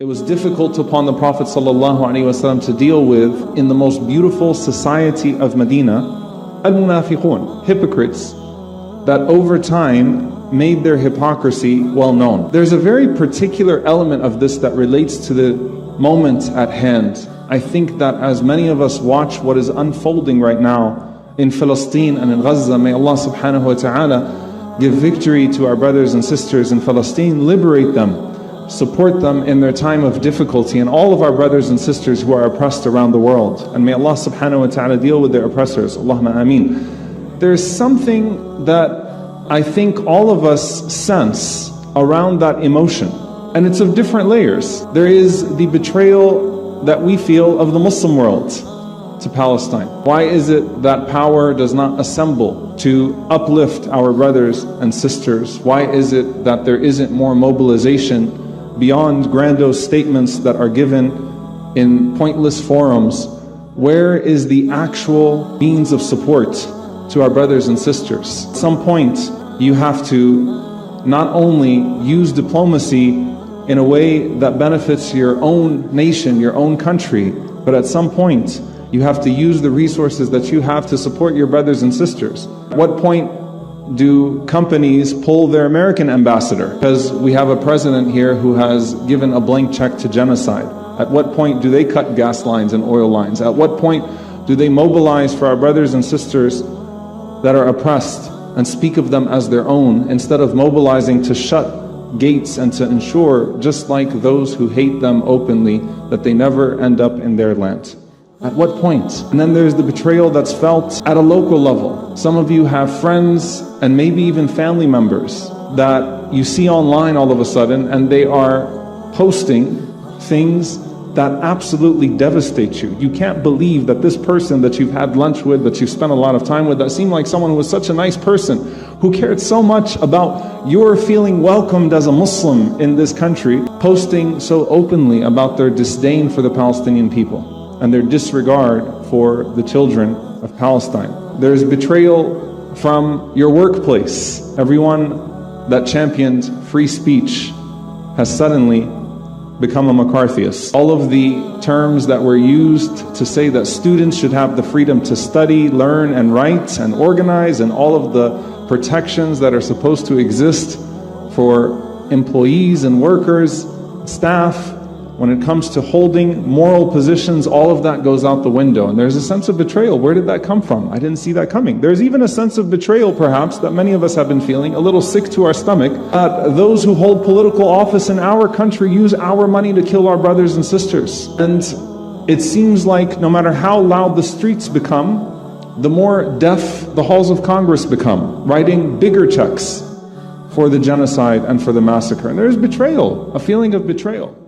It was difficult upon the Prophet ﷺ to deal with in the most beautiful society of Medina, al-munafiqun, hypocrites, that over time made their hypocrisy well known. There's a very particular element of this that relates to the moment at hand. I think that as many of us watch what is unfolding right now in Palestine and in Gaza, may Allah subhanahu wa ta'ala give victory to our brothers and sisters in Palestine, liberate them, support them in their time of difficulty, and all of our brothers and sisters who are oppressed around the world. And may Allah subhanahu wa ta'ala deal with their oppressors. Allahumma ameen. There's something that I think all of us sense around that emotion, and it's of different layers. There is the betrayal that we feel of the Muslim world to Palestine. Why is it that power does not assemble to uplift our brothers and sisters? Why is it that there isn't more mobilization beyond grandiose statements that are given in pointless forums? Where is the actual means of support to our brothers and sisters? At some point, you have to not only use diplomacy in a way that benefits your own nation, your own country, but at some point, you have to use the resources that you have to support your brothers and sisters. At what point do companies pull their American ambassador because we have a president here who has given a blank check to genocide? At what point do they cut gas lines and oil lines? At what point do they mobilize for our brothers and sisters that are oppressed and speak of them as their own, instead of mobilizing to shut gates and to ensure, just like those who hate them openly, that they never end up in their land? At what point? And then there's the betrayal that's felt at a local level. Some of you have friends and maybe even family members that you see online all of a sudden, and they are posting things that absolutely devastate you. You can't believe that this person that you've had lunch with, that you've spent a lot of time with, that seemed like someone who was such a nice person, who cared so much about your feeling welcomed as a Muslim in this country, posting so openly about their disdain for the Palestinian people and their disregard for the children of Palestine. There's betrayal from your workplace. Everyone that championed free speech has suddenly become a McCarthyist. All of the terms that were used to say that students should have the freedom to study, learn, and write, and organize, and all of the protections that are supposed to exist for employees and workers, staff, when it comes to holding moral positions, all of that goes out the window. And there's a sense of betrayal. Where did that come from? I didn't see that coming. There's even a sense of betrayal, perhaps, that many of us have been feeling, a little sick to our stomach, that those who hold political office in our country use our money to kill our brothers and sisters. And it seems like no matter how loud the streets become, the more deaf the halls of Congress become, writing bigger checks for the genocide and for the massacre. And there's betrayal, a feeling of betrayal.